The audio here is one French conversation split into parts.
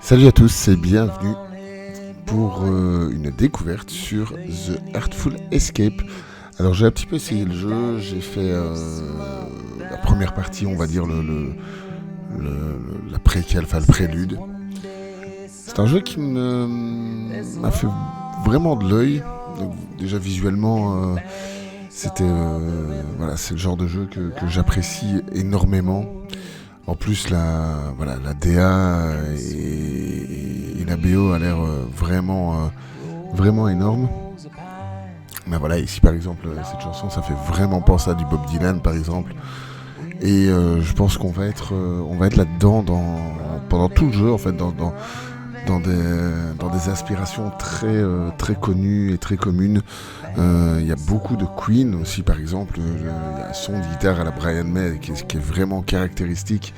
Salut à tous et bienvenue pour une découverte sur The Artful Escape. Alors j'ai un petit peu essayé le jeu, j'ai fait la première partie, on va dire la préquelle, enfin le prélude. C'est un jeu qui m'a fait vraiment de l'œil. Donc, déjà visuellement, c'est le genre de jeu que j'apprécie énormément. En plus, la DA et la BO a l'air vraiment énorme. Mais voilà, ici par exemple, cette chanson, ça fait vraiment penser à du Bob Dylan par exemple. Et je pense qu'on va être là-dedans pendant tout le jeu en fait, dans des aspirations très connues et très communes. Il y a beaucoup de Queen aussi par exemple. Il y a un son de guitare à la Brian May qui est vraiment caractéristique.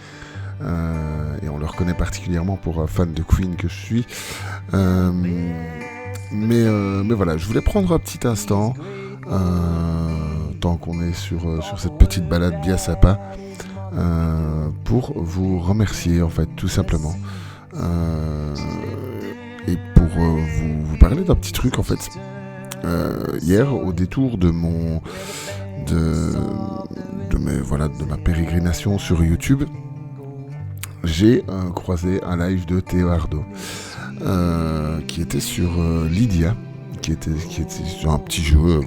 Et on le reconnaît particulièrement pour un fan de Queen que je suis. Mais voilà, je voulais prendre un petit instant, tant qu'on est sur cette petite balade bien sympa, pour vous remercier en fait, tout simplement. Et pour vous parler d'un petit truc en fait. Hier, au détour de ma pérégrination sur YouTube, j'ai croisé un live de Théo Ardo qui était sur Lydia, qui était sur un petit jeu,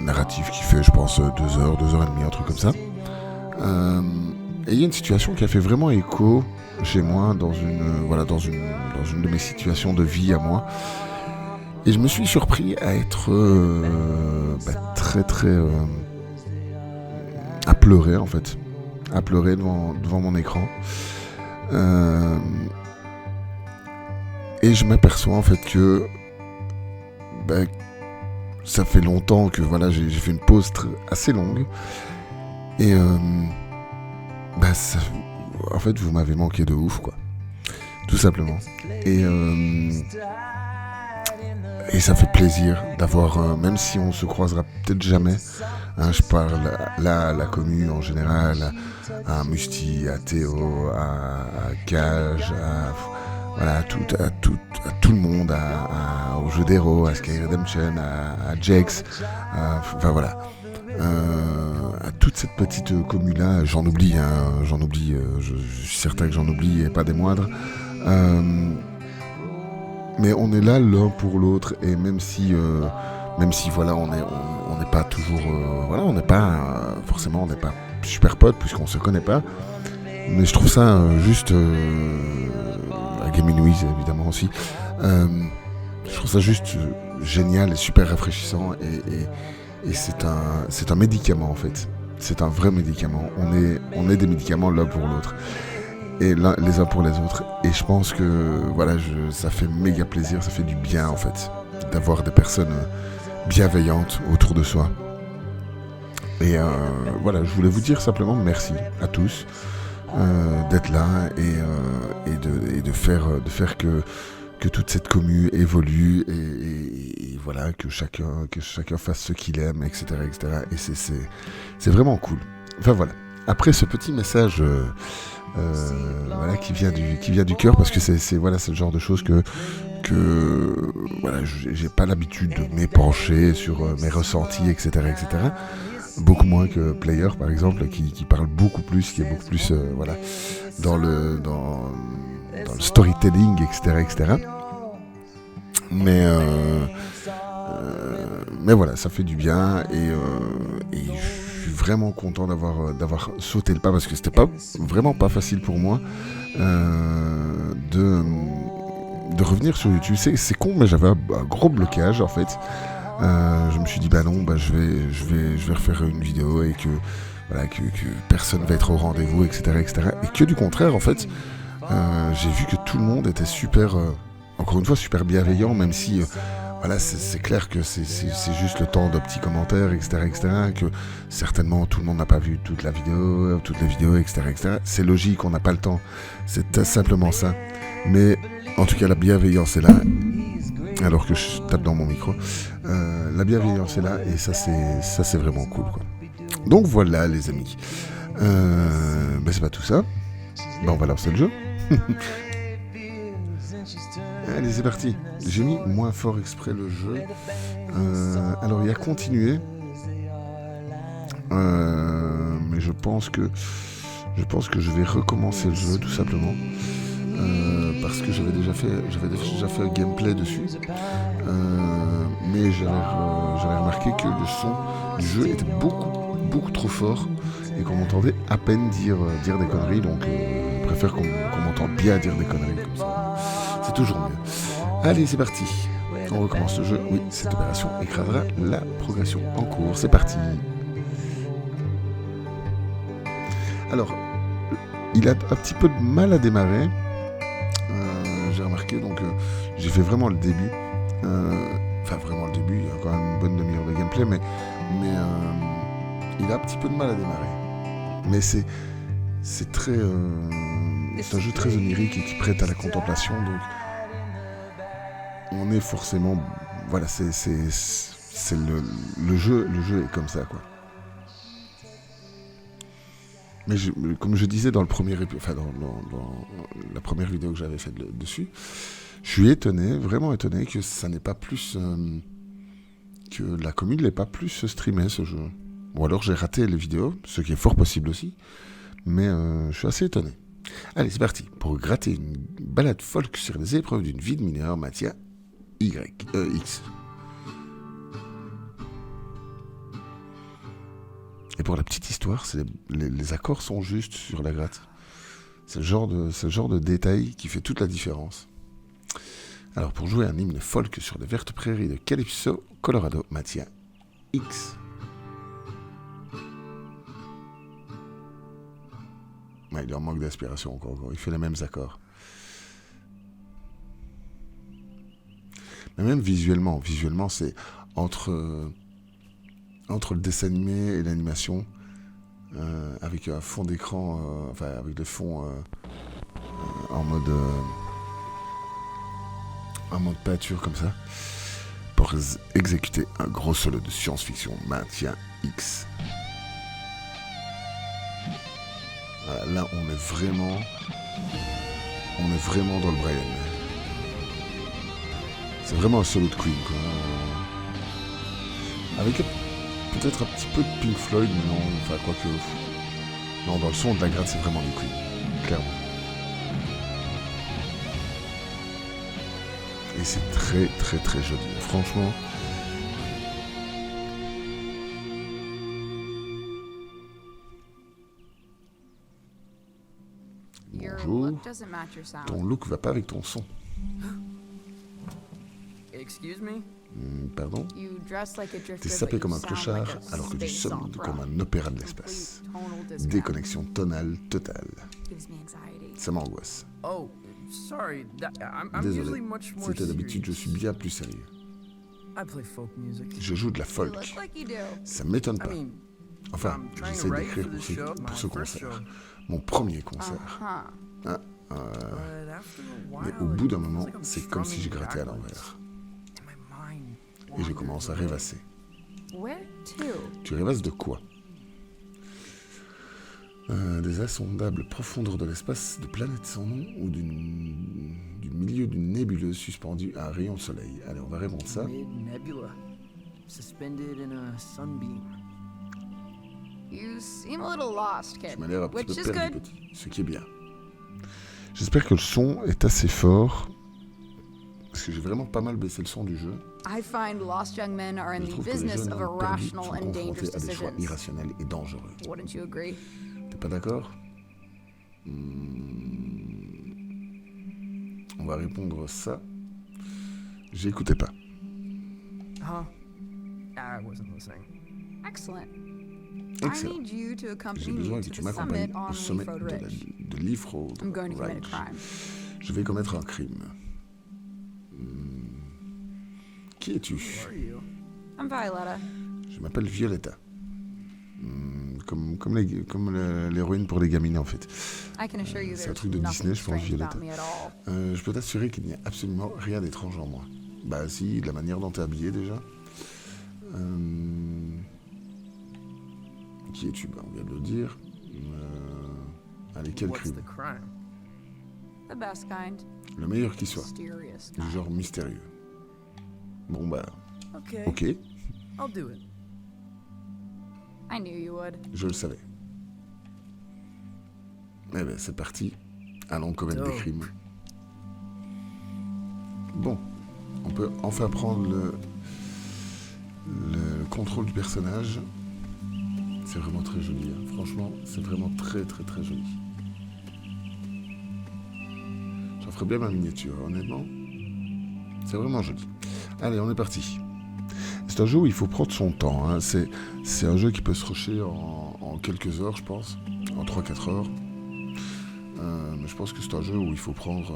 narratif qui fait, je pense, 2 heures et demie, un truc comme ça. Et il y a une situation qui a fait vraiment écho chez moi dans une de mes situations de vie à moi. Et je me suis surpris à être très à pleurer en fait, à pleurer devant mon écran. Et je m'aperçois en fait que ça fait longtemps que j'ai fait une pause assez longue. Et en fait vous m'avez manqué de ouf quoi, tout simplement. Et ça fait plaisir d'avoir, même si on se croisera peut-être jamais, hein, je parle là à la commu en général, à Musti, à Théo, à Cage, à tout le monde, au jeu d'héros, à Sky Redemption, à Jax, à toute cette petite commu là. J'en oublie, je suis certain que j'en oublie et pas des moindres. Mais on est là l'un pour l'autre, et même si voilà, on n'est pas toujours on n'est pas forcément, on n'est pas super potes puisqu'on se connaît pas, mais je trouve ça juste à Gaming Louise évidemment aussi, je trouve ça juste génial et super rafraîchissant, et c'est un médicament en fait, c'est un vrai médicament. On est des médicaments l'un pour l'autre et les uns pour les autres, et je pense que ça fait méga plaisir, ça fait du bien en fait d'avoir des personnes bienveillantes autour de soi. Et je voulais vous dire simplement merci à tous d'être là et de faire que toute cette commu évolue, et voilà, que chacun fasse ce qu'il aime, etc. Et c'est vraiment cool. Enfin voilà, après ce petit message qui vient du cœur, parce que c'est le genre de choses que j'ai pas l'habitude de m'épancher sur mes ressentis, etc. Beaucoup moins que Player par exemple, qui parle beaucoup plus, qui est beaucoup plus dans le storytelling, etc. Mais voilà, ça fait du bien, et je suis vraiment content d'avoir sauté le pas, parce que c'était vraiment pas facile pour moi de revenir sur YouTube. C'est con, mais j'avais un gros blocage en fait. Je me suis dit je vais refaire une vidéo, et que personne va être au rendez-vous, etc. Et que du contraire en fait, j'ai vu que tout le monde était super, encore une fois, super bienveillant, même si c'est clair que c'est juste le temps de petits commentaires, etc. Que certainement tout le monde n'a pas vu toutes les vidéos, etc. C'est logique, on n'a pas le temps, c'est simplement ça. Mais en tout cas, la bienveillance est là, alors que je tape dans mon micro. La bienveillance est là, et ça c'est vraiment cool quoi. Donc voilà les amis, c'est pas tout ça. On va lancer le jeu. Allez, c'est parti. J'ai mis moins fort exprès le jeu. Alors, il y a continué. Mais je pense que je vais recommencer le jeu tout simplement. Parce que j'avais déjà fait un gameplay dessus. Mais j'avais remarqué que le son du jeu était beaucoup trop fort et qu'on m'entendait à peine dire des conneries. Donc je préfère qu'on m'entende bien dire des conneries comme ça. C'est toujours mieux. Allez, c'est parti. On recommence le jeu. Oui, cette opération écrasera la progression en cours. C'est parti. Alors, il a un petit peu de mal à démarrer. J'ai remarqué, donc j'ai fait vraiment le début. Enfin, vraiment le début, il y a quand même une bonne demi-heure de gameplay, mais il a un petit peu de mal à démarrer. Mais c'est un jeu très onirique et qui prête à la contemplation, donc on est forcément, voilà, c'est le jeu est comme ça, quoi. Mais comme je disais dans le premier dans la première vidéo que j'avais faite dessus, je suis étonné, vraiment étonné que ça n'est pas plus que la commune n'ait pas plus streamé ce jeu. Ou alors j'ai raté les vidéos, ce qui est fort possible aussi, mais je suis assez étonné. Allez, c'est parti pour gratter une balade folk sur les épreuves d'une vie de mineur, Mathia X. Et pour la petite histoire, les accords sont justes sur la gratte. C'est le genre de détail qui fait toute la différence. Alors pour jouer un hymne folk sur les vertes prairies de Calypso, Colorado, Mathia X. Ouais, il en manque d'inspiration encore. Il fait les mêmes accords. Mais même visuellement c'est entre le dessin animé et l'animation, avec un fond d'écran, avec le fond en mode peinture comme ça, pour exécuter un gros solo de science-fiction, Mathia X. Voilà, là on est vraiment dans le Brian. C'est vraiment un solo de Queen, quoi. Avec peut-être un petit peu de Pink Floyd, mais non, enfin quoique. Non, dans le son de la gratte, c'est vraiment du Queen, clairement. Et c'est très très très joli, franchement. Bonjour. Ton look va pas avec ton son. Pardon? T'es sapé comme un clochard alors que tu sonnes comme un opéra de l'espace. Déconnexion tonale totale. Ça m'angoisse. Désolé, c'était d'habitude, je suis bien plus sérieux. Je joue de la folk. Ça m'étonne pas. Enfin, j'essaie d'écrire pour ce concert. Mon premier concert. Mais au bout d'un moment, c'est comme si je grattais à l'envers. Et je commence à rêvasser. Tu rêvasses de quoi? Des insondables profondeurs de l'espace, de planètes sans nom ou du milieu d'une nébuleuse suspendue à un rayon de soleil. Allez, on va répondre ça. Tu m'as l'air un petit peu perdu, petit, ce qui est bien. J'espère que le son est assez fort, parce que j'ai vraiment pas mal baissé le son du jeu. I find lost young men are in the business of irrational and dangerous des choix decisions. irrationnels et dangereux. Wouldn't you agree? T'es pas d'accord? On va répondre ça. J'écoutais pas. Huh? I wasn't listening. Excellent. Excellent. I need you to accompany J'ai me besoin to que tu the m'accompagnes summit on au sommet Leaf Road Ridge. de Leaf Road I'm going to commit a Ridge. crime. Je vais commettre un crime. Qui es-tu? Who are you? I'm Violetta. Je m'appelle Violetta. Comme l'héroïne pour les gamines, en fait. I can assure you C'est un there's truc de nothing Disney, je pense, strange Violetta. about me at all. Je peux t'assurer qu'il n'y a absolument rien d'étrange en moi. Bah si, de la manière dont t'es habillé déjà. Qui es-tu? Bah, on vient de le dire. Allez, quel What's crime? the crime? The best kind. Le meilleur qui soit. Mysterious. Du genre mystérieux. Bon bah, Okay. ok, I'll do it. I knew you would. je le savais. Eh ben c'est parti. Allons commettre des crimes. Bon, on peut enfin prendre le contrôle du personnage. C'est vraiment très joli, hein. Franchement, c'est vraiment très très très joli. J'en ferais bien ma miniature, honnêtement. C'est vraiment joli. Allez, on est parti. C'est un jeu où il faut prendre son temps, hein. C'est un jeu qui peut se rusher en quelques heures, je pense. En 3-4 heures. Mais je pense que c'est un jeu où il faut prendre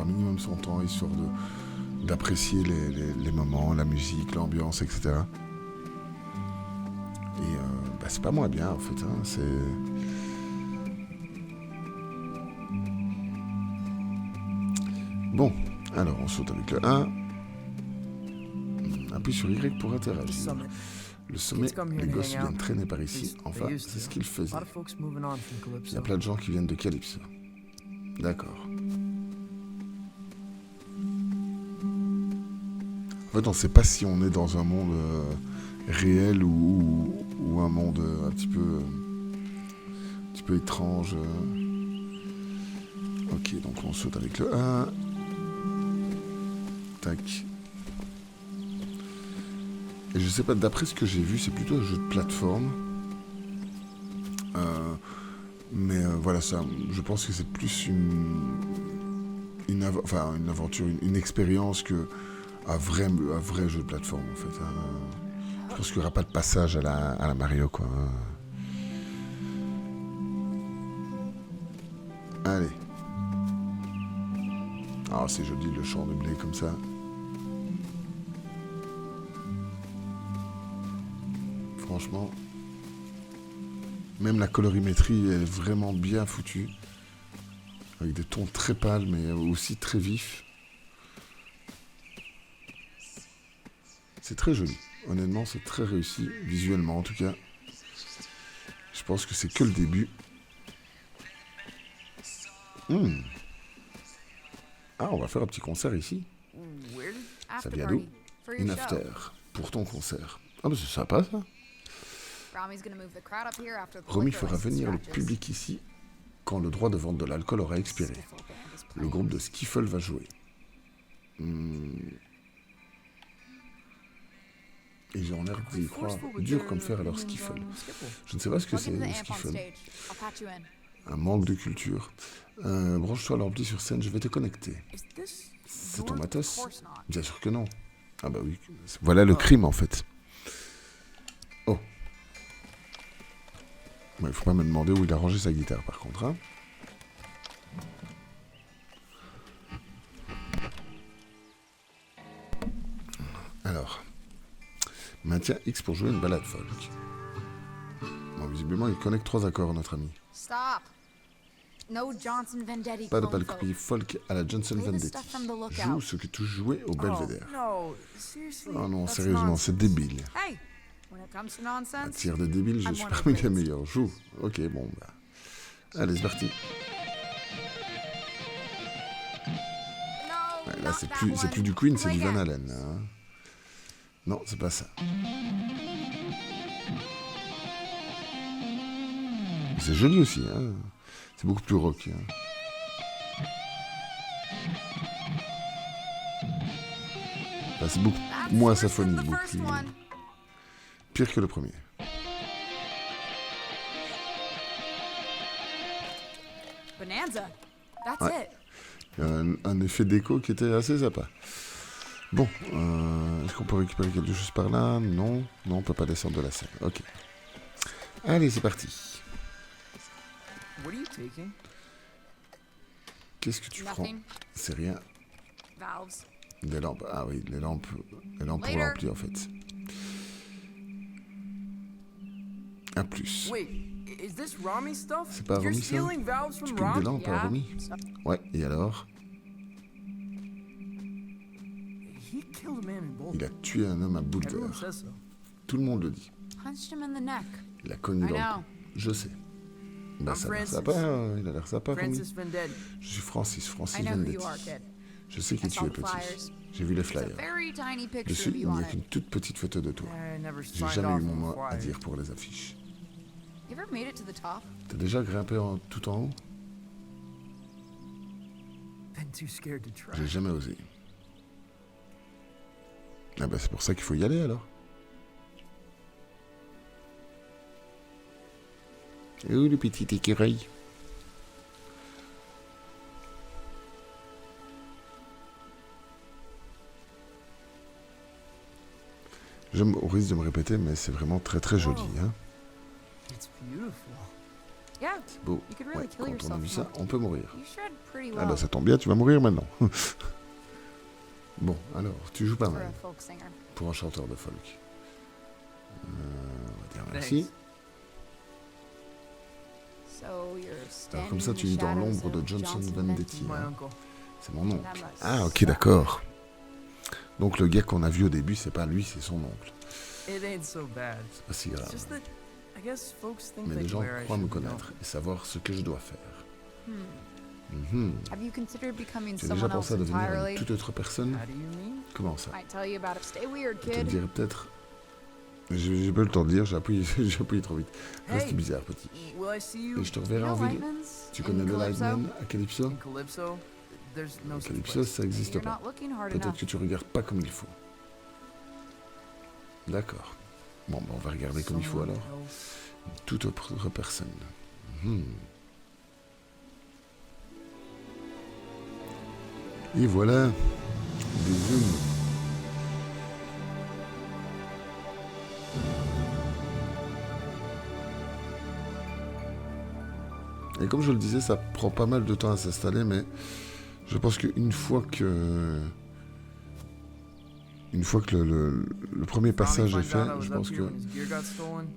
un minimum son temps, histoire d'apprécier les moments, la musique, l'ambiance, etc. Et c'est pas moins bien, en fait. Hein. Bon, alors on saute avec le 1. Appuie sur Y pour The interagir. summit. Le sommet, Kids come here les to gosses hang out. viennent traîner par ici. They Enfin, used c'est to. ce qu'ils A faisaient. lot of folks moving on from Il y a Calypso. plein de gens qui viennent de Calypso. D'accord. En fait, on ne sait pas si on est dans un monde réel ou un monde un petit peu étrange. Ok, donc on saute avec le 1. Tac. Et je sais pas, d'après ce que j'ai vu, c'est plutôt un jeu de plateforme. Mais voilà, ça, je pense que c'est plus une aventure, une expérience que un vrai jeu de plateforme, en fait. Hein. Je pense qu'il n'y aura pas de passage à la Mario, quoi. Hein. Allez. Ah, c'est joli, le champ de blé comme ça. Franchement, même la colorimétrie est vraiment bien foutue. Avec des tons très pâles, mais aussi très vifs. C'est très joli. Honnêtement, c'est très réussi, visuellement en tout cas. Je pense que c'est que le début. Ah, on va faire un petit concert ici. Where did... After vient party. d'où? For your Une show. after. Pour ton concert. Ah, bah c'est sympa ça. Rommy's gonna move the crowd up here after the Romy liquor fera license venir le scratches. public ici quand le droit de vente de l'alcool aura expiré. Skiffle band is Le playing. groupe de Skiffle va jouer. Et j'ai en l'air d'y croire dur comme fer à leur Skiffle. Je ne sais pas ce que Plug c'est, into le the amp on Skiffle. stage. I'll patch you in. Un manque de culture. Branche-toi l'ampli sur scène, je vais te connecter. Is this C'est ton your- Of matos? course not. Bien sûr que non. Ah bah oui. Voilà le crime en fait. Oh. Il faut pas me demander où il a rangé sa guitare par contre. Hein. Alors. Maintiens X pour jouer une balade folk. Bon, visiblement, il connecte 3 accords, notre ami. Stop. No Johnson Vendetti. Pas de clone palcopie folk. folk à la Johnson Play the Vendetti. stuff from the Lookout. Joue ce que tu jouais au Belvédère. Oh, no, seriously? Oh non, That's sérieusement, nonsense. c'est débile. Hey, when it comes to Un nonsense, tir de débile, je I'm suis one of parmi les those. meilleurs. Joue. Ok, bon, bah. Allez, c'est parti. no, Ouais, là, not c'est that plus one. du Queen, c'est Play du Van again. Halen. Hein. Non, c'est pas ça. C'est joli aussi. Hein. C'est beaucoup plus rock. Hein. Enfin, c'est beaucoup That's moins worse than symphonique, the beaucoup first plus... one. Pire que le premier. Bonanza. That's Ouais. it. Il y a un effet d'écho qui était assez sympa. Bon, est-ce qu'on peut récupérer quelque chose par là? Non, non, on peut pas descendre de la scène. Ok. Allez, c'est parti. What are you taking? Qu'est-ce que tu prends? Nothing. C'est rien. Valves. Des lampes. Ah oui, les lampes pour Later. l'ampli en fait. Un plus. Wait, is this Rami stuff? C'est pas You're Rami, ça? stealing valves Tu from piques des Rom? lampes à Yeah. Romy? Ouais, et alors? He killed a man in Boulder. Il a tué un homme à Boulder. Everyone says so. Tout le monde le dit. Punched him in the neck. Il a cogné I dans le know. cou. Je sais. Bah, I'm ça a l'air Francis. sympa, hein, il a l'air sympa comme Francis Vendetti. Je suis Francis I know who Vendetti. you are, kid. Je sais qui I tu saw es, the petit. flyers. J'ai vu les There's a flyers. very tiny picture Dessus, of il you n'y on a qu'une it. toute petite photo de toi. I never J'ai signed jamais eu off mon on mot the à flyer. dire pour les affiches. You ever made it to the top? T'as déjà grimpé tout en haut? Been too scared to try. J'ai jamais osé. Ah bah c'est pour ça qu'il faut y aller alors. Et où le petit écureuil? Au risque de me répéter, mais c'est vraiment très très joli. Hein. It's beautiful. Yeah, C'est beau. you could Ouais, really kill quand on a yourself. vu from ça, it. on peut mourir. You shred pretty Ah well bah ça tombe bien, tu vas mourir maintenant. Bon, alors, tu joues pas for mal a folk singer. pour un chanteur de folk. On va dire merci. Thanks. So you're Alors standing comme ça, in tu the vis dans shadows l'ombre de of Johnson Johnson Vendetti. My Hein. uncle. C'est mon oncle. That must Ah ok, suck. d'accord. Donc le gars qu'on a vu au début, c'est pas lui, c'est son oncle. It ain't so bad. C'est pas si It's grave. just that I guess folks think Mais they les gens where I croient me should go. connaître et savoir ce que je dois faire. Hmm. Mhm. Have you considered becoming Tu as déjà someone else pensé à devenir entirely? une toute autre personne? How do you mean? Comment ça? I tell you about it. Stay weird, Je te le kid. dirai peut-être. J'ai pas eu le temps de dire, j'ai appuyé, j'ai appuyé trop vite. Reste Hey, bizarre, petit. will I see you Et je te You reverrai know en ville. Lightman's Tu in connais le Calypso? Lightman à Calypso? in Calypso? There's no such Calypso, place. ça n'existe You're pas. not looking hard Peut-être enough. que tu regardes pas comme il faut. D'accord. Bon, bah, on va regarder comme il faut Someone alors. else. Une toute autre personne. Mhm. Et voilà. Des zooms. Et comme je le disais, ça prend pas mal de temps à s'installer, mais je pense qu'une fois que... Une fois que le premier passage est Ronnie fait, finds out I je was pense up que here when his gear got stolen.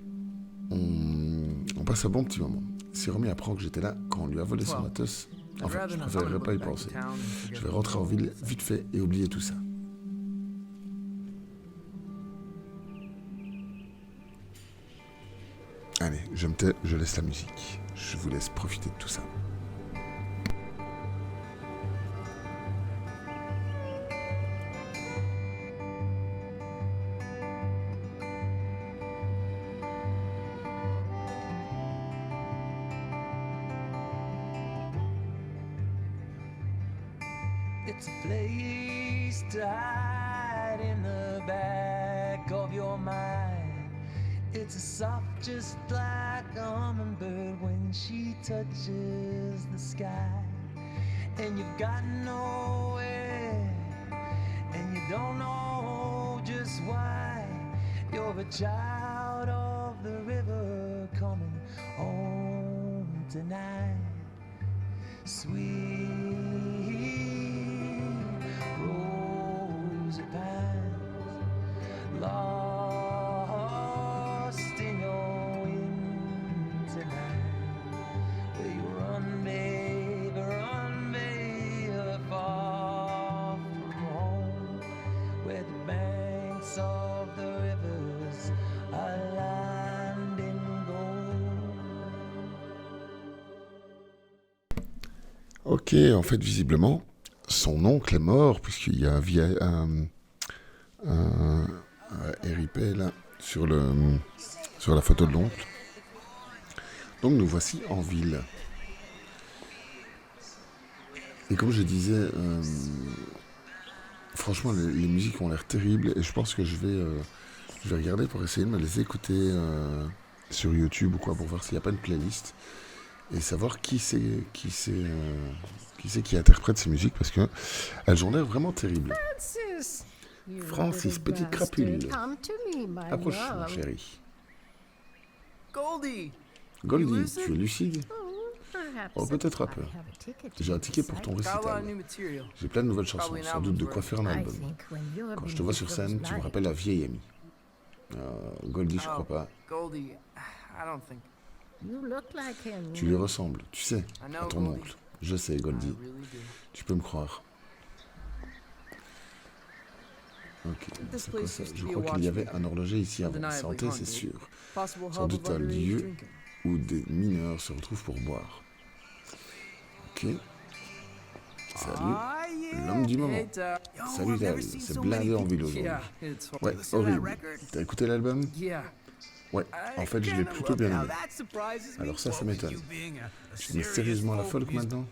on passe un bon petit moment. Si Romy apprend que j'étais là quand on lui a volé son Well, matos, I'd enfin, rather je not. I'm préférerais gonna pas y look back penser. to town and forget Je vais the rentrer en whole ville thing. vite fait et oublier tout ça. Allez, je me tais, je laisse la musique. Je vous laisse profiter de tout ça. It's a place to hide in the back of your mind. It's a soft just like a hummingbird when she touches the sky. And you've got nowhere, and you don't know just why. You're a child of the river coming home tonight. Sweet rosy pines, lost in your wind tonight. Where you run, baby, far from home. Where the banks of the rivers are lined in gold. Ok, en fait, visiblement, son oncle est mort, puisqu'il y a un RIP là, sur la photo de l'oncle. Donc nous voici en ville. Et comme je disais, franchement, les musiques ont l'air terribles, et je pense que je vais regarder pour essayer de me les écouter sur YouTube ou quoi, pour voir s'il n'y a pas une playlist. Et savoir qui interprète ces musiques, parce que elles ont l'air vraiment terribles. Francis, you Francis, little petite bastard, crapule. come to me, my Approche, mon love. chéri. Goldie! Goldie, lucid? tu es lucide? Oh, perhaps Oh, peut-être un peu. I have a ticket to J'ai un the ticket pour ton recital. Got a lot of récital. new material. J'ai plein de nouvelles chansons, Probably an sans doute de album's quoi faire un I album. think when you're Quand je te being vois sur scène, tu me those rappelles un vieil ami. Goldie, je Oh. crois pas. Goldie, I don't think. You look like him. Tu lui ressembles, tu sais, I à know, ton Goldie. oncle. Je sais, I Goldie. really do. Tu peux me croire. Ok, This c'est quoi place ça? used to Je be a crois qu'il y avait watchmaker. un horloger ici avant. Undeniably Santé, c'est haunted. sûr. Possible Sans hub doute of un underage lieu drinking. où des mineurs se retrouvent pour boire. Ok. Salut. Ah, yeah. L'homme du moment. It, yo, Salut I've never Tal, seen c'est so blindé many en ville people- aujourd'hui. Yeah, it's Ouais, listen to that horrible. record? T'as écouté l'album? Yeah. Ouais, en fait, je l'ai kinda plutôt love bien how aimé. that surprises me. Alors ça What with m'étonne. you being a Tu te mets serious sérieusement à la folk folk music- maintenant?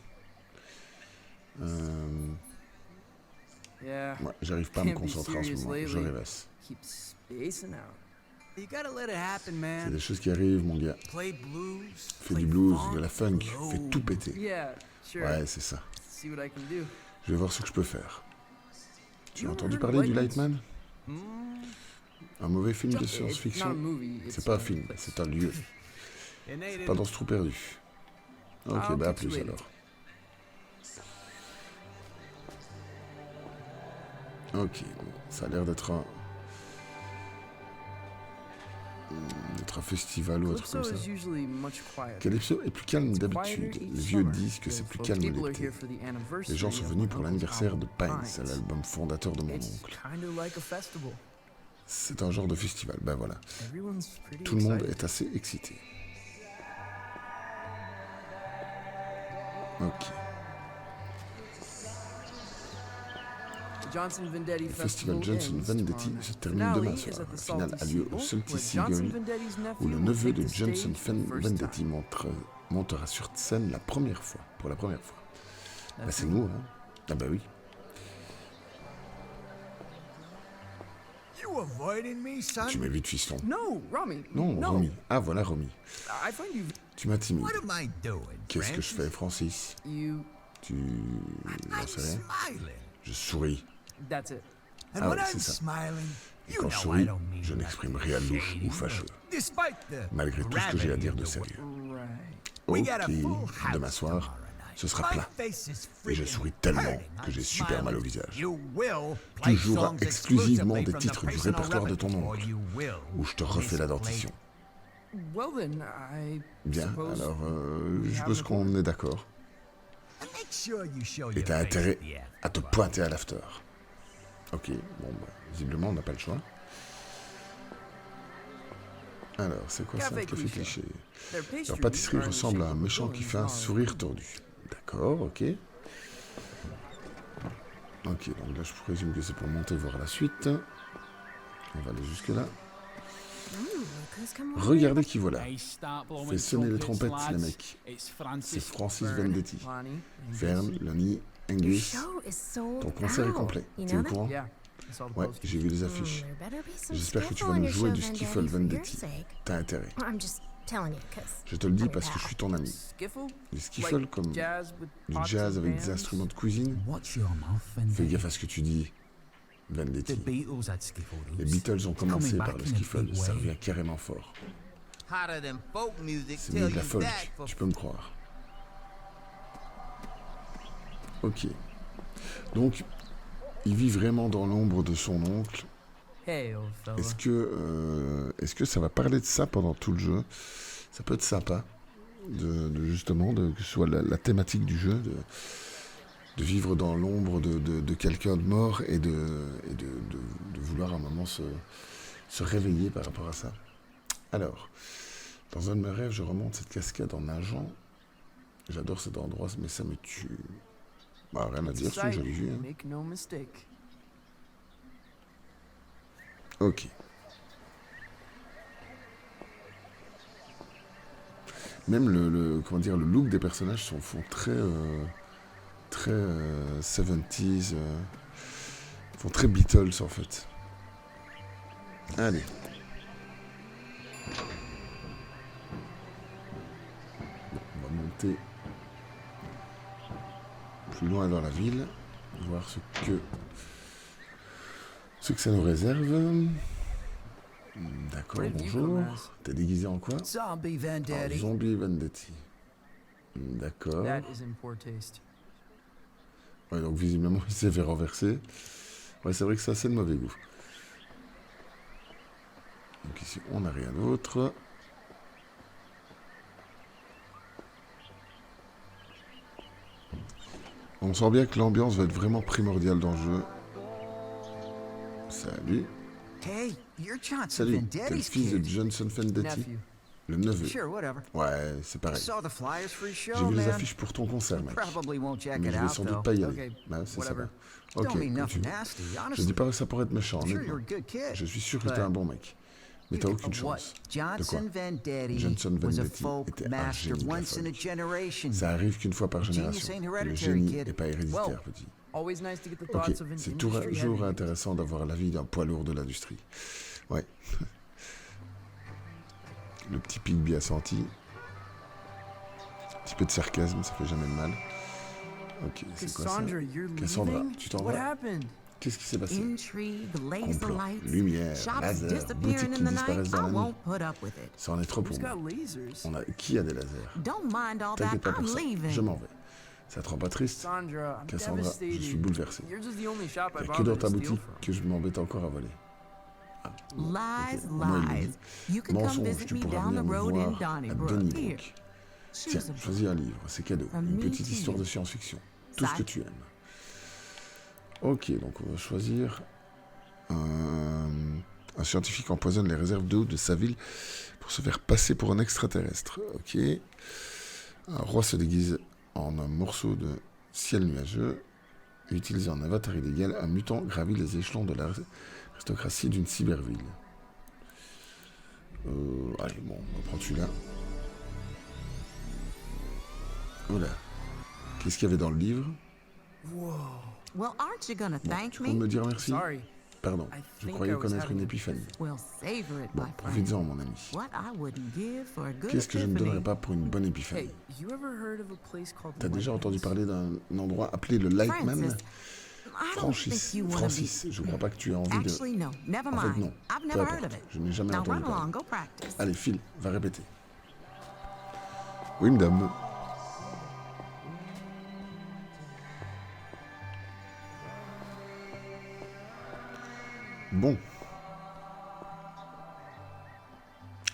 Yeah. Ouais, j'arrive pas à me Can't be concentrer en ce serious moment, je lately. rêvasse. Keep spacing out. You gotta let it happen, C'est man. des choses qui arrivent, mon gars. Play blues. Fais play du blues, funk, de la funk, blow. fais tout péter. Yeah, sure. Ouais, c'est ça. See what I can do. Je vais voir ce que je peux faire. Tu as You entendu heard parler du Lightman? Lightman? Un mauvais film de It's not a science-fiction? movie, C'est it's pas un a film, place. c'est un lieu. And they Pas didn't- dans ce trou perdu. Ok, I'll bah à catch you plus later. alors. Ok, bon, ça a l'air d'être un festival ou un truc Calypso comme ça. is usually much quieter. Calypso est plus calme Quieter d'habitude. each Les vieux summer, disent que c'est plus though calme people are l'été. here for the anniversary Les gens sont of venus my pour uncle's l'anniversaire de album, Pine, c'est l'album fondateur de mon It's oncle. kind of like a festival. C'est un genre de festival, ben voilà. Everyone's pretty Tout le monde excited. est assez excité. Ok. The Johnson Vendetti Le festival Festival Johnson ends Vendetti tomorrow se night. termine Finale demain is soir. at the La finale Salty a lieu au Seagull, Salty where Johnson Seagull, Vendetti's nephew où le will neveu take de the Johnson stage for the first Vendetti time. montera sur scène pour la première fois. Bah, That's c'est it. nous, hein. Ah bah oui. You avoiding me, son? Tu m'évites, fiston. No, Romy. Non, no. Romy. Ah, voilà, Romy. I find you. Tu m'intimides. What am I doing? Qu'est-ce que je fais, Francis? You. Tu... J'en I'm sais rien. smiling. Je souris. That's it. And Ah when ouais, I'm c'est ça. smiling, Et you quand je know I souris, don't mean je n'exprime nothing rien de louche shady. ou fâcheux. Despite the Malgré tout ce que j'ai à dire de gravity of the sérieux. Right. We got a Ok, full house demain soir, tomorrow night. ce sera My plat. face is Et je freaking souris tellement hurting. que j'ai I'm super mal au smiling. visage. You will play Tu joueras songs exclusivement exclusively des from titres the du personal répertoire de ton repertoire, oncle, you will où je te refais la misplay. dentition. Well then, I Bien, suppose alors we je have suppose a qu'on est d'accord. And make sure you show Et your t'as face intérêt at the after à te party. pointer à l'after. Ok, bon, bah, visiblement on n'a pas le choix. Alors, c'est quoi ça, un Café café cliché. cliché? Their pastries Leur pâtisserie are in the ressemble à shape un of a méchant villain qui fait un drawing. sourire tordu. D'accord, ok. Ok, donc là je présume que c'est pour monter voir la suite. On va aller jusque là. Regardez qui voilà. Fais sonner les trompettes, les mecs. C'est Francis Vendetti. Lonnie, and Vern, Lonnie, Your Angus. show is sold Ton concert est out. complet. You T'es au know that? courant? Yeah, I saw the Ouais, posters. j'ai vu les affiches. There better be some J'espère que tu skiffle vas on nous your jouer show, du skiffle for your Vendetti. sake. T'as intérêt. I'm just telling you, 'cause Je te le dis I'm parce que je suis ton ami. Skiffle? Les skiffles Like comme jazz with du pots jazz and avec des pans? instruments de cuisine. Watch your mouth, Fais Vendetti. gaffe à ce que tu dis, The Vendetti. Beatles had skiffle Les roots. Beatles ont commencé Coming par back le in a skiffle, big ça way. revient carrément fort. Hotter than folk music, C'est tell mieux de la you folk, that for tu peux me croire. Ok. Donc, il vit vraiment dans l'ombre de son oncle. Hey, old fella. Est-ce que ça va parler de ça pendant tout le jeu? Ça peut être sympa, justement, que ce soit la thématique du jeu, de vivre dans l'ombre de quelqu'un de mort et de vouloir à un moment se réveiller par rapport à ça. Alors, dans un de mes rêves, je remonte cette cascade en nageant. J'adore cet endroit, mais ça me tue. Bah, rien à dire, c'est une jolie vue. Hein. Make no mistake. Ok. Même comment dire, le look des personnages font très 70s, font très Beatles en fait. Allez. Bon, on va monter plus loin dans la ville, voir ce que ça nous réserve. D'accord, What have you bonjour. come as? T'es déguisé en quoi? Zombie En Vendetti. zombie Vendetti. D'accord. That is in poor taste. Ouais, donc visiblement, il s'est fait renverser. Ouais, c'est vrai que c'est assez de mauvais goût. Donc ici, on n'a rien d'autre. On sent bien que l'ambiance va être vraiment primordiale dans le jeu. Salut. Hey, you're Johnson Salut, t'es le Vendetti's fils de kid. Johnson Vendetti, Nephew. Le neveu. Sure, whatever. Ouais, c'est pareil. Saw the flyers for his show, J'ai vu les man. affiches pour ton concert, mec. Probably won't check Mais it je vais out, sans though. doute pas y aller. Okay, Ouais, c'est ça. whatever. Ok, Don't mean comme tu nothing veux. nasty, Je honestly. dis pas que ça pourrait être méchant, I'm sure honnêtement. you're a good kid. Je suis sûr que t'es but un bon mec. Mais t'as aucune what? chance. De quoi? Johnson Vendetti Johnson was a Vendetti folk était un master génie de la once in a folk. generation. Ça arrive qu'une fois par Genius génération. ain't Le hereditary, génie kid. n'est pas héréditaire, Well, petit. Always nice to get the Ok, thoughts of an c'est industry toujours heavyweight. intéressant d'avoir l'avis d'un poids lourd de l'industrie. Ouais. Le petit pic bien senti. Un petit peu de sarcasme, ça fait jamais de mal. Ok, c'est quoi ça? Cassandra, you're Cassandra, leaving? tu t'en What vas? happened? Qu'est-ce qui s'est passé? Intrigue, laser Complot, lights, lumière, shops laser, boutiques disappearing qui in the night. disparaissent dans I la nuit. won't put up with it. Ça en est trop pour Who's moi. got lasers? Qui a des lasers? Don't mind all that. T'inquiète pas pour I'm ça, leaving. je m'en vais. Ça te rend pas triste? Cassandra, I'm Cassandra, devastated. je suis bouleversé. You're just the only shop Il I n'y a que dans bothered ta to boutique steal from. que je m'embête encore à voler. Lies, Au moins, il me lies. dit, You can come mensonge, visit tu me pourras down venir the me road in voir à Donnybrook. Here, Donnybrook. Tiens, choose a choisis un livre, c'est cadeau. From Une me petite to histoire you. de science-fiction. Tout ce que Ça. tu aimes. Ok, donc on va choisir un scientifique empoisonne les réserves d'eau de sa ville pour se faire passer pour un extraterrestre. Ok. Un roi se déguise en un morceau de ciel nuageux. Utilisé en avatar illégal, un mutant gravit les échelons de l'aristocratie d'une cyberville. Allez, bon, on va prendre celui-là. Voilà. Qu'est-ce qu'il y avait dans le livre? Well, aren't you gonna Bon, thank tu comptes me me? dire merci? Sorry. Pardon, I je think croyais I was connaître having une an épiphanie. Well, savor it, Bon, my friend. profites-en, mon ami. What I wouldn't give for a good Qu'est-ce que je ne epiphany. donnerais pas pour une bonne épiphanie? Hey, you ever heard of a place called T'as déjà entendu Lighthouse? parler d'un endroit appelé le Lightman? Francis, I don't think you wanna Francis, je crois pas que tu aies envie de... Actually, no. Never En fait, mind. non. I've Peu never heard importe. of it. Je n'ai jamais Now entendu run parler. along, go practice. Allez, file, va répéter. Oui, madame. Bon.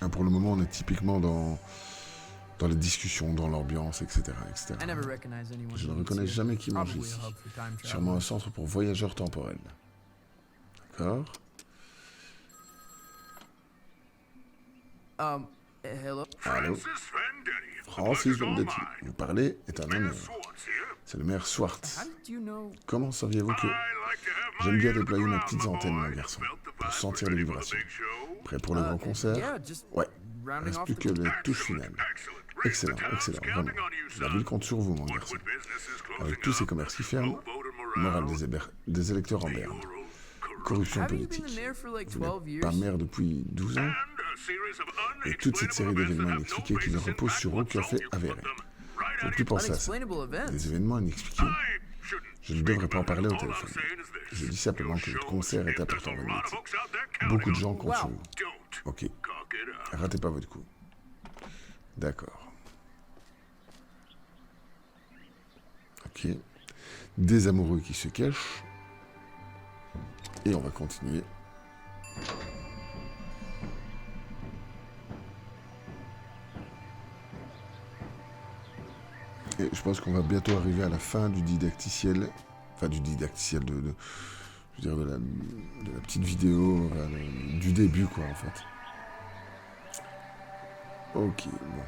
Ah, pour le moment, on est typiquement dans les discussions, dans l'ambiance, etc., etc. I never recognize anyone Je who ne lives reconnais here. jamais qui mange Probably ici. a hub for time travel. Sûrement un centre pour voyageurs temporels. D'accord. Hello? Allô. Francis Vendetti. Vous parlez est un honneur. C'est le maire Swartz. How did you know? Comment saviez-vous que... J'aime bien déployer mes petites antennes, mon garçon, pour sentir les vibrations. Prêt pour le grand concert? Yeah, just Ouais. rounding Reste off plus the que les touches finales. Excellent, excellent, vraiment. La ville compte sur vous, mon garçon. Avec tous ces commerces qui ferment, morale des électeurs en berne. Corruption Haven't you been politique. the mayor for like Vous 12 n'êtes pas years? maire depuis 12 ans? Et toute cette série d'événements inexpliqués qui ne reposent sur aucun fait avéré. Je ne plus penser à ça. Unexplainable events. Des événements inexpliqués. Je ne devrais pas en parler au téléphone. Je dis simplement que le concert est important, Vendetti. Beaucoup de gens comptent sur vous. Ok. Ratez pas votre coup. D'accord. Ok. Des amoureux qui se cachent. Et on va continuer. Et je pense qu'on va bientôt arriver à la fin du didacticiel. Enfin, du didacticiel je veux dire de la petite vidéo, enfin, du début, quoi, en fait. Ok, bon.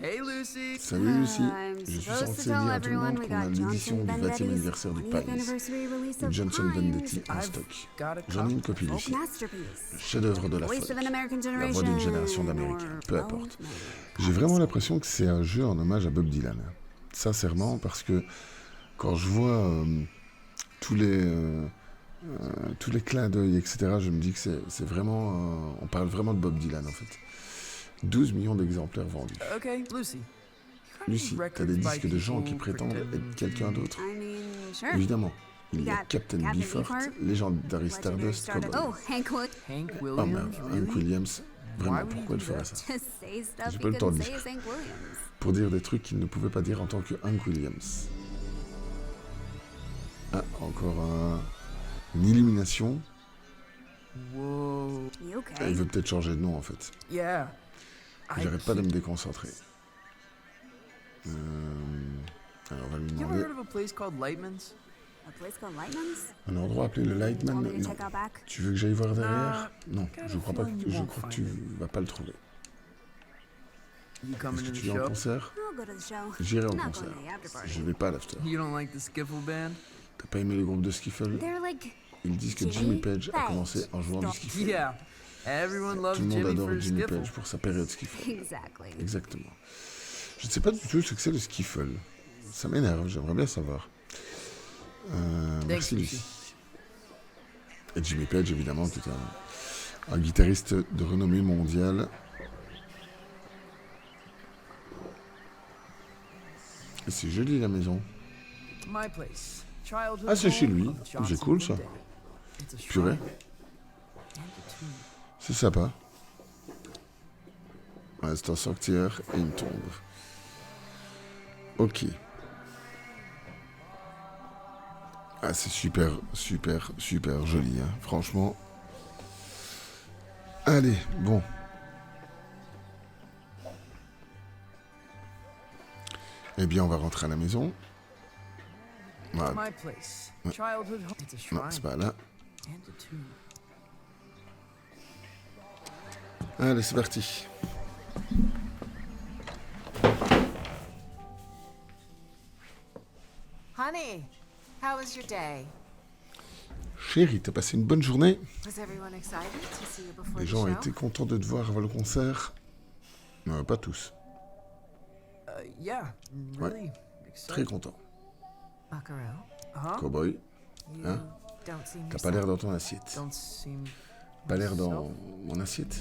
Hey, Lucy. Salut Lucie, I'm je suis supposed censé to dire tell à tout le everyone monde we qu'on a got l'édition Johnson du 20e Vendetti's anniversaire du 20th Pines, anniversary release de of Johnson Vendetti Pines. en I've stock. got a J'en ai une copy. copie, Lucie. Masterpiece. Chef-d'œuvre de la Voice of an folle. American La voix d'une génération generation. d'Américains, peu or importe. both, J'ai vraiment l'impression que c'est un jeu en hommage à Bob Dylan. Sincèrement, parce que quand je vois tous les clins d'œil, etc., je me dis que c'est vraiment... on parle vraiment de Bob Dylan, en fait. 12 millions d'exemplaires vendus. Okay, Lucy. Lucie, t'as des disques de gens qui prétendent être quelqu'un d'autre. I mean, sure. Évidemment, il y a got Captain Captain Beefheart, Beefheart, Legendary Stardust, Stardust. Cowboy. Oh, Hank Wood. Hank Oh Williams, merde, really? Hank Williams. Vraiment, Why would pourquoi you il do ferait that? ça? Just say stuff J'ai he pas le temps couldn't de say lire. as Hank Williams. Pour dire des trucs qu'il ne pouvait pas dire en tant que Hank Williams. Ah, encore une illumination. Whoa. You Ah, okay? il veut peut-être changer de nom, en fait. Yeah. J'arrête pas de me déconcentrer. Alors, on va lui You ever demander... heard of a place called Lightman's? A place called Lightman's? Un endroit appelé le Lightman? Want me to Non. check out back? Tu veux que j'aille voir derrière? Non, je crois pas. Je crois que tu vas pas le trouver. You Est-ce coming que to the tu viens au show? concert? I'll go to the show. J'irai au Not concert. going to the after party. Je vais pas à l'after. You don't like the skiffle band? T'as pas aimé le groupe de skiffle? They're like Ils disent que Jimmy Page a commencé en jouant du skiffle. Yeah. Everyone loves Tout le monde Jimmy adore for his Jimmy skiffle. Page pour sa période skiffle. exactly. Exactement. Je ne sais pas du tout ce que c'est le skiffle. Ça m'énerve, j'aimerais bien savoir. Merci Lucie. Et Jimmy Page, évidemment, qui est un guitariste de renommée mondiale. Et c'est joli la maison. My place. Childhood Ah, c'est chez home lui. of C'est Johnson cool ça. and Daly. It's a Purée. shrine and a tomb. C'est sympa. Ouais, c'est un sanctuaire et une tombe. Ok. Ah, c'est super, super, super joli, hein. Franchement. Allez, bon. Eh bien, on va rentrer à la maison. Voilà. My place. Ouais. Childhood home. It's a Non, shrine c'est pas là. and a tomb. Allez, c'est parti. Honey, how was your day? Chérie, t'as passé une bonne journée? Was everyone excited to see you before Les the gens ont show? été contents de te voir avant le concert. Non, pas tous. Yeah. Really excited. Très contents. Buckaroo, Huh? Cowboy, you Hein? don't seem t'as pas l'air dans ton assiette. Don't seem. Pas l'air dans mon assiette.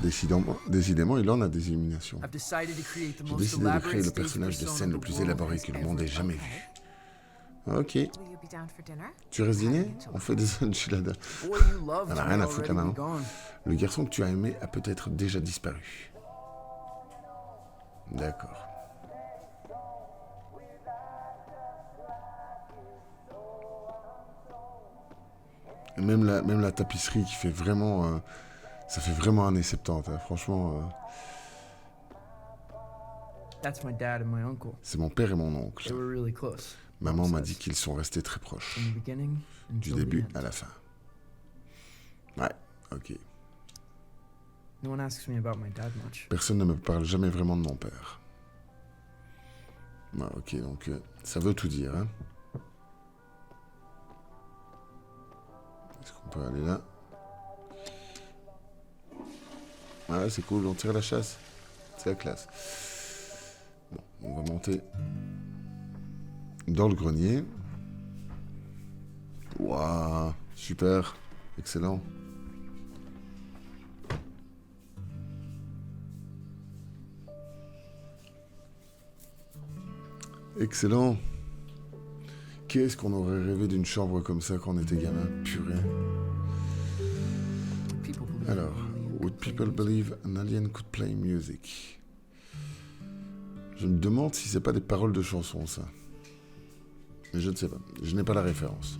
Décidément, il en a des illuminations. I've decided to create the J'ai most décidé de elaborate créer le stage personnage de persona scène le the plus world élaboré has que le monde ait ever jamais known. vu. Ok. Will you be down for dinner? Tu restes dîner? On fait des enchiladas. Boy you love Elle a to rien à be foutre, la already maman. gone. Le garçon que tu as aimé a peut-être déjà disparu. D'accord. Même la tapisserie qui fait vraiment... ça fait vraiment années 70, hein. Franchement, That's my dad and my uncle. c'est mon père et mon oncle. They were really close. Maman m'a dit qu'ils sont restés très proches. From the beginning Du until the début end. à la fin. Ouais, ok. No one asks me about my dad much. Personne ne me parle jamais vraiment de mon père. Ouais, ok, donc ça veut tout dire, hein. Est-ce qu'on peut aller là? Ouais, c'est cool, on tire la chasse. C'est la classe. Bon, on va monter dans le grenier. Waouh, super, excellent. Excellent. Qu'est-ce qu'on aurait rêvé d'une chambre comme ça quand on était gamin, purée. People believe Alors, only you would could play people music. believe an alien could play music? Je me demande si c'est pas des paroles de chansons, ça. Mais je ne sais pas. Je n'ai pas la référence.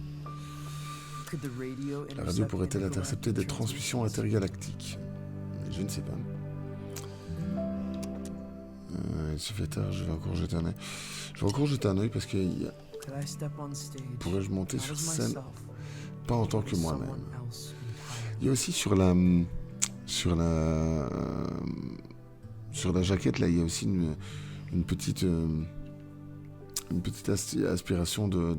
Could the radio La radio pourrait-elle intercept intercepter des transmissions intergalactiques? Mais je ne sais pas. Il se fait tard, je vais encore jeter un œil. Je vais encore jeter un œil parce que Could I step on stage? pourrais-je monter not sur as scène, myself, pas en tant but que as moi-même. someone else entirely? Il y a aussi sur la jaquette là, il y a aussi une petite aspiration de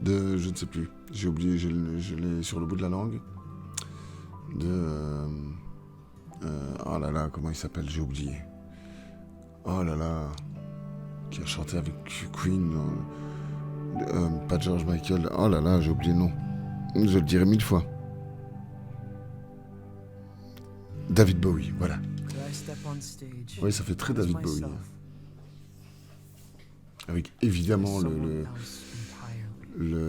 je ne sais plus. J'ai oublié, je l'ai sur le bout de la langue. Oh là là, comment il s'appelle? J'ai oublié. Oh là là, qui a chanté avec Queen. Pas George Michael. Oh là là, j'ai oublié le nom. Je le dirai 1000 fois. David Bowie, voilà. Could I step on stage? Oui, ça fait très as David Bowie. myself, Avec but as évidemment someone else entirely?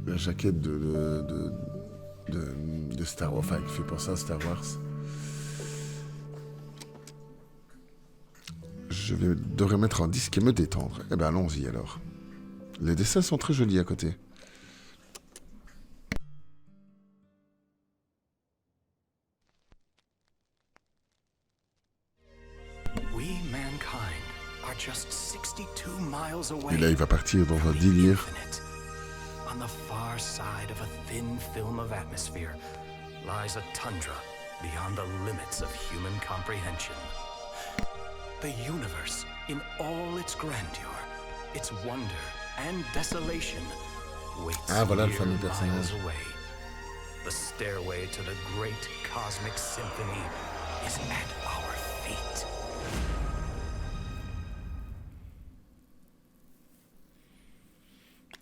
la jaquette de Star Wars, enfin qui fait penser à Star Wars. Je devrais mettre un disque et me détendre. Eh ben allons-y alors. Les dessins sont très jolis à côté. miles away. Et là, il va partir dans un délire. Infinite. On the far side of a thin film of atmosphere lies a tundra beyond the limits of human comprehension. The universe in all its grandeur, its wonder and desolation waits Ah, voilà le mere fameux miles personnage. away. The stairway to the great cosmic symphony is at our feet.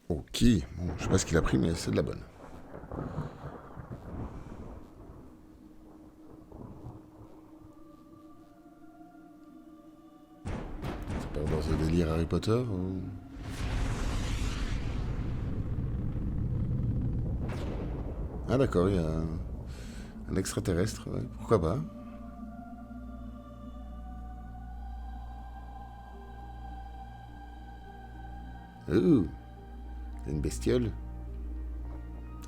Ok, bon, je sais pas ce qu'il a pris, mais c'est de la bonne. Ça part dans ce délire Harry Potter ou... Ah d'accord, il y a un extraterrestre, ouais, pourquoi pas. Ouh, une bestiole.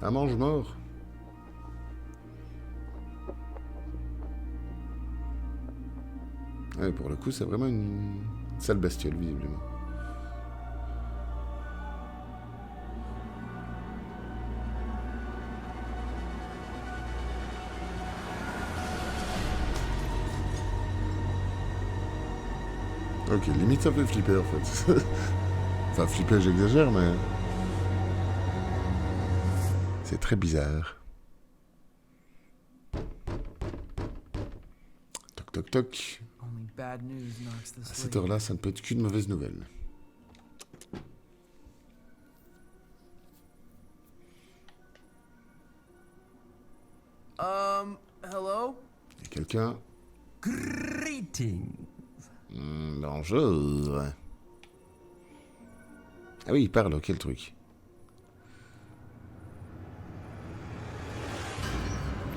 Un mange-mort. Ouais, pour le coup, c'est vraiment une sale bestiole, visiblement. Ok, limite ça fait flipper en fait. Enfin, flipper, j'exagère, mais... C'est très bizarre. Toc, toc, toc. Only bad news knocks this À cette late. heure-là, ça ne peut être qu'une mauvaise nouvelle. Hello? Il y a quelqu'un... Greetings. Bonjour. Ah oui, il parle, quel truc.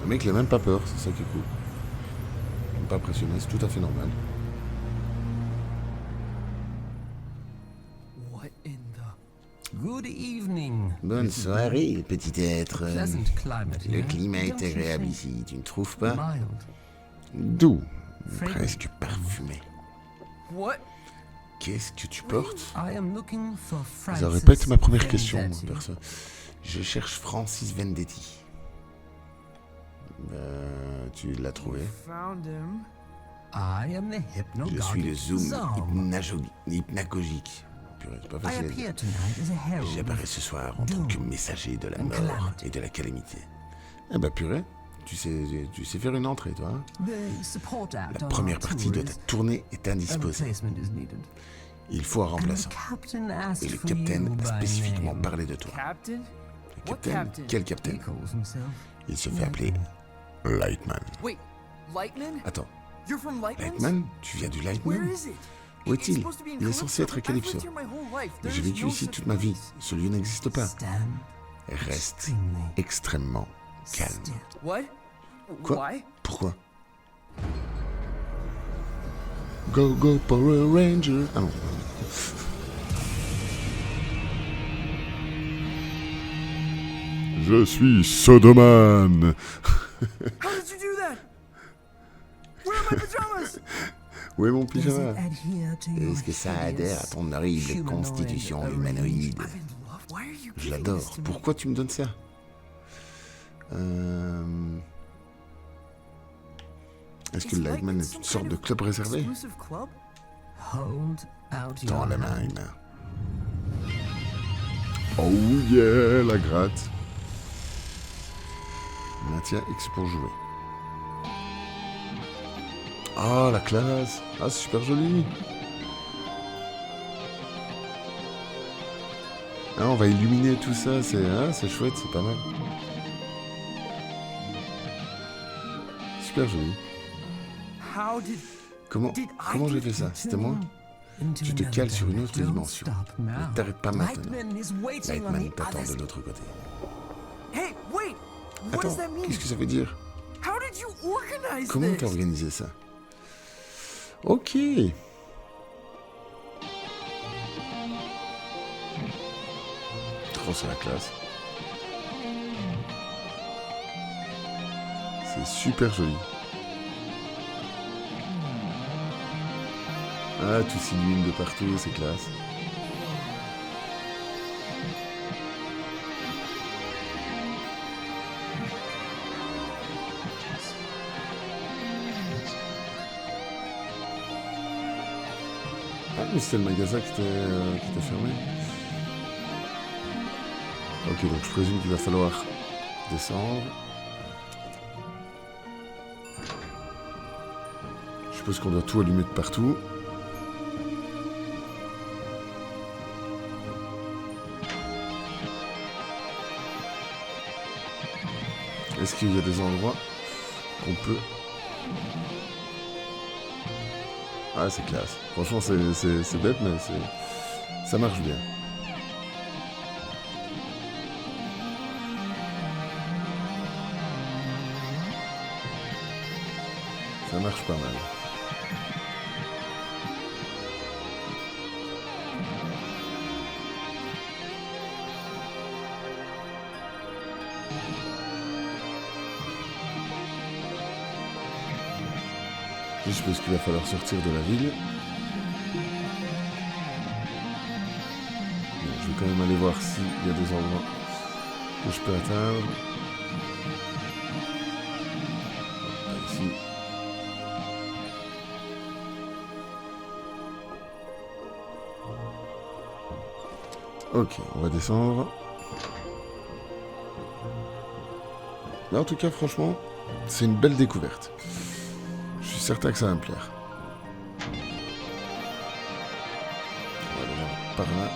Le mec, il a même pas peur, c'est ça qui est cool. Il n'est pas impressionné, c'est tout à fait normal. What in the... Good evening. Bonne soirée, petit être. Pleasant climate Le here. climat est Don't you agréable think? ici, tu ne trouves pas? Mild. Doux, Fragrant. presque parfumé. What? Qu'est-ce que tu portes? I am looking for Francis Ça aurait pas été ma première question, moi, Vendetti. perso. Je cherche Francis Vendetti. Tu l'as trouvé. Found him. I am the Je suis le hypnagogic zoom Zom. hypnagogique. Purée, c'est pas I facile à dire. appear tonight as a herald. J'apparais ce soir en tant que messager de la And mort calamity. et de la calamité. Eh ben purée, tu sais faire une entrée, toi. Hein. The support act La on première our partie de tour ta is tournée est a indisposée. replacement is needed. Il faut un And the remplaçant. captain asked Et le for capitaine you a by spécifiquement name. parlé de toi. Captain? Le What capitaine? captain? Quel He capitaine? calls himself Il se fait appeler Lightman. Wait, Lightman? Attends, You're from Lightman? Lightman? Tu viens du Where Lightman? is it? Où est-il? It's supposed to be in Il est censé être à Calypso. Calypso. I've lived here my whole life. J'ai There's vécu no ici such toute ma vie. place. Ce lieu n'existe pas. stand Reste extremely extrêmement calme. still. What? Quoi? Why? Pourquoi? Go, go, Power Ranger. Ah non. Je suis Sodoman. How did you do that? Where are my pajamas? Où est mon Does it pyjama? adhere to your Est-ce que ça adhère à ton horrible humanoid constitution arrangement? humanoïde? I'm in love. Why are you Je giving l'adore. this to me? Pourquoi tu me donnes ça? Est-ce que Is le Lightman Lightman est some une sorte kind de of club réservé? exclusive club? Hold out Tends your la main, hand. humain. Oh yeah, la gratte. Maintien X pour jouer. Ah, la classe. Ah, c'est super joli. Ah, on va illuminer tout ça. C'est chouette, c'est pas mal. Super joli. How did... Comment j'ai fait ça? C'était moi? Into Tu te another cales sur une autre dimension. dimension. Don't stop now. Ne t'arrête pas maintenant. Lightman is waiting on Lightman the t'attend other de l'autre côté. Hey, wait! What Attends, does that mean? qu'est-ce que ça veut dire? How did you organize Comment this? t'as organisé ça? Ok. Trop c'est la classe. C'est super joli. Ah, tout s'illumine de partout, c'est classe. mais c'était le magasin qui était fermé. Ok, donc je présume qu'il va falloir descendre. Je suppose qu'on doit tout allumer de partout. Est-ce qu'il y a des endroits qu'on peut... Ah, c'est classe. Franchement, c'est bête, mais ça marche bien. Ça marche pas mal. Juste parce qu'il va falloir sortir de la ville. Bon, je vais quand même aller voir s'il y a des endroits que je peux atteindre. Pas ici. Ok, on va descendre. Là, en tout cas, franchement, c'est une belle découverte. Je suis certain que ça va me plaire. On va aller voir par là.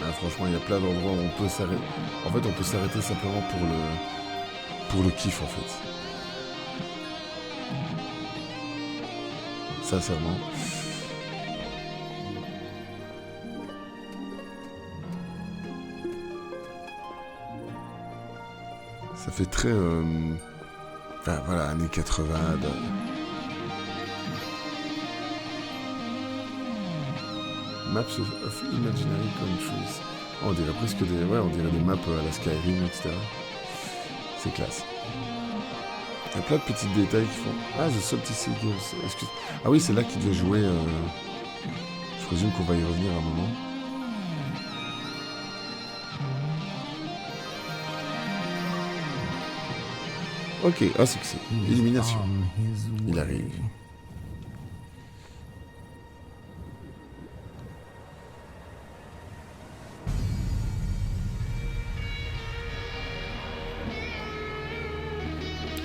Ah, franchement, il y a plein d'endroits où on peut s'arrêter. En fait, on peut s'arrêter simplement pour le kiff, en fait. Sincèrement. Ça fait très... Enfin, voilà, années 80. Maps of Imaginary Countries. Oh, on dirait presque des... Ouais, on dirait des maps à la Skyrim, etc. C'est classe. Il y a plein de petits détails qui font... Ah, The Salty Seagulls. Excuse... Ah oui, c'est là qu'il devait jouer... Je présume qu'on va y revenir à un moment. Ok, ah, succès. Élimination. Il arrive.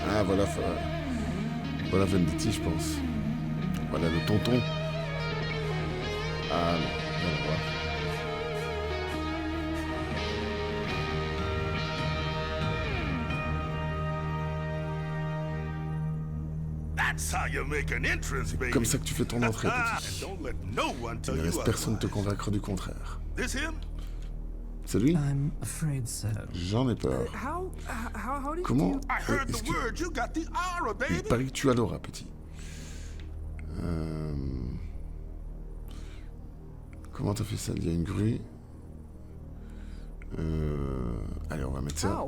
Ah, voilà, voilà Venditti, je pense. Voilà le tonton. Ah, non, on va voir. C'est comme ça que tu fais ton entrée, petit. Il ne laisse personne te convaincre du contraire. C'est lui? J'en ai peur. Comment? Il paraît que tu as l'aura, petit. Comment t'as fait ça? Il y a une grue. Allez, on va mettre ça.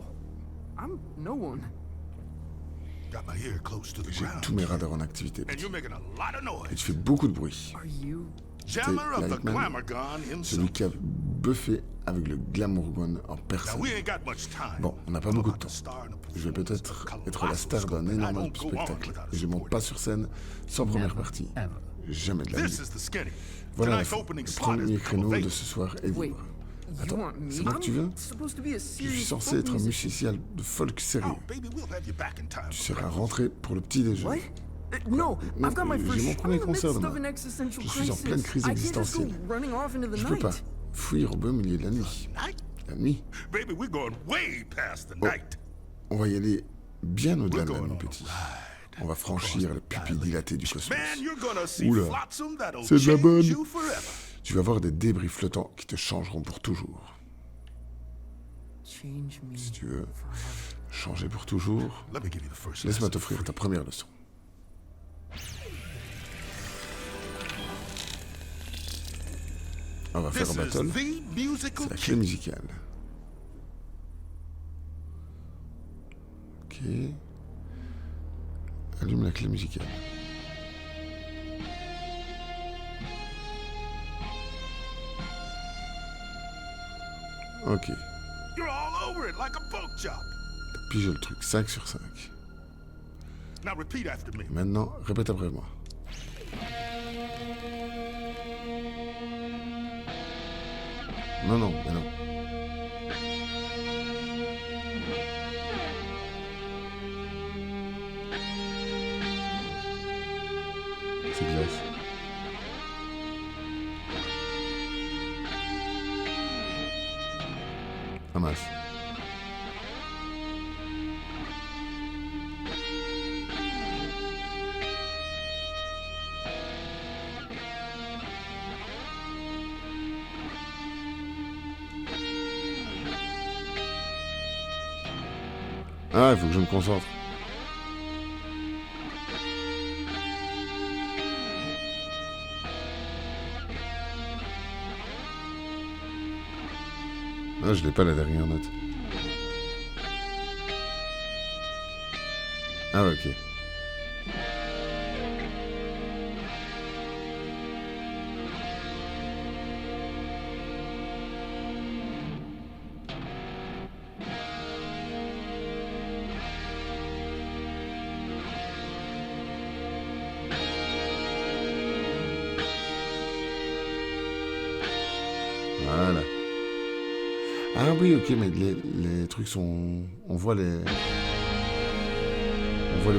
J'ai tous mes radars en activité, petit. Et tu fais beaucoup de bruit. T'es Lightman, celui qui a buffé avec le Glamour Gun en personne. Bon, on n'a pas beaucoup de temps. Je vais peut-être être la star d'un énorme spectacle. Et je monte pas sur scène sans première partie. Jamais de la vie. Voilà, le premier créneau de ce soir est libre. Attends, c'est moi que tu veux? Je suis censé être un musicien de folk sérieux. Tu seras rentré pour le petit déjeuner. Non, j'ai mon premier concert demain. Je suis en pleine crise existentielle. Je peux pas fuir au beau milieu de la nuit. La nuit? Oh, on va y aller bien au-delà de la nuit, petit. On va franchir la pupille dilatée du cosmos. Oula, c'est de la bonne. Tu vas voir des débris flottants qui te changeront pour toujours. Si tu veux changer pour toujours, laisse-moi t'offrir ta première leçon. On va faire un battle. C'est la clé musicale. Ok. Allume la clé musicale. Ok. T'as pigé le truc, 5 sur 5. Now repeat after me. Maintenant, répète après moi. Non, non, mais non. C'est glace. Ah mince. Ah, il faut que je me concentre. Ah, je l'ai pas la dernière note. Ah, ok. Voilà. Ah oui, ok, mais les trucs sont... On voit les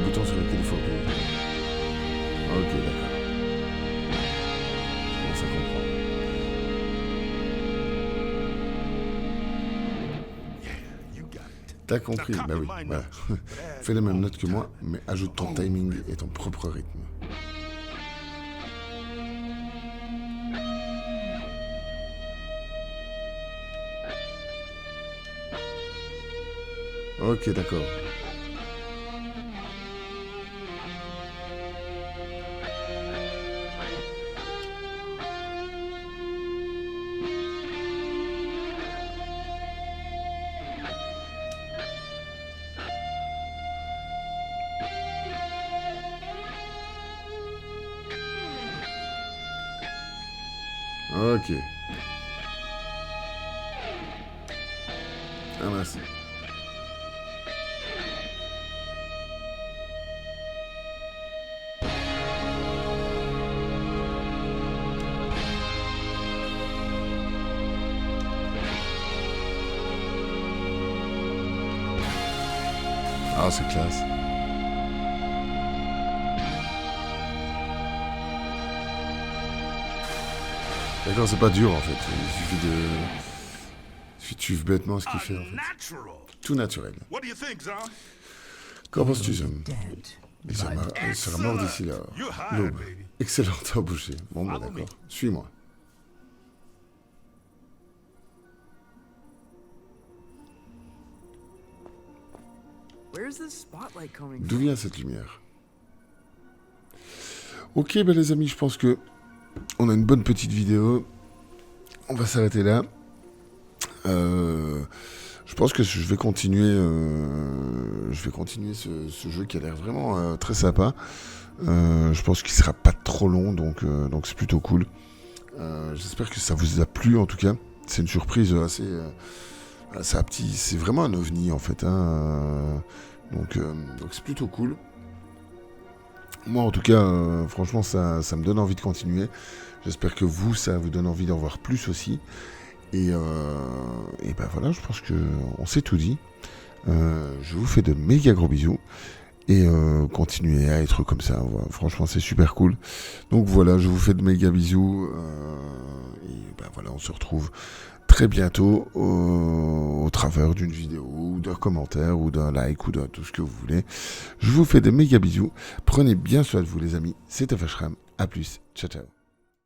boutons sur lesquels il faut appuyer. Ok, d'accord. Bon, ça comprend. T'as compris, bah oui, voilà. Fais les mêmes notes que moi, mais ajoute ton timing et ton propre rythme. Ok, d'accord. Ok. Ah mince. Ah, c'est classe. D'accord, c'est pas dur en fait. Il suffit de suivre bêtement ce qu'il fait en fait. Tout naturel. Qu'en penses-tu, Sam? Il sera mort d'ici là. L'aube. Excellente embauchée. Bon, bah d'accord. Suis-moi. D'où vient cette lumière? Ok, ben les amis, je pense que on a une bonne petite vidéo. On va s'arrêter là. Je pense que je vais continuer. Ce jeu qui a l'air vraiment très sympa. Je pense qu'il sera pas trop long, donc c'est plutôt cool. J'espère que ça vous a plu en tout cas. C'est une surprise assez petit. C'est vraiment un ovni en fait. Donc c'est plutôt cool. Moi en tout cas, franchement ça me donne envie de continuer. J'espère que vous, ça vous donne envie d'en voir plus aussi. Et ben voilà, je pense qu'on s'est tout dit. Je vous fais de méga gros bisous. Et continuez à être comme ça. Voilà. Franchement, c'est super cool. Donc voilà, je vous fais de méga bisous. Et ben voilà, on se retrouve très bientôt au travers d'une vidéo, ou d'un commentaire, ou d'un like, ou de tout ce que vous voulez. Je vous fais de méga bisous. Prenez bien soin de vous, les amis. C'était Fashram. À plus. Ciao, ciao.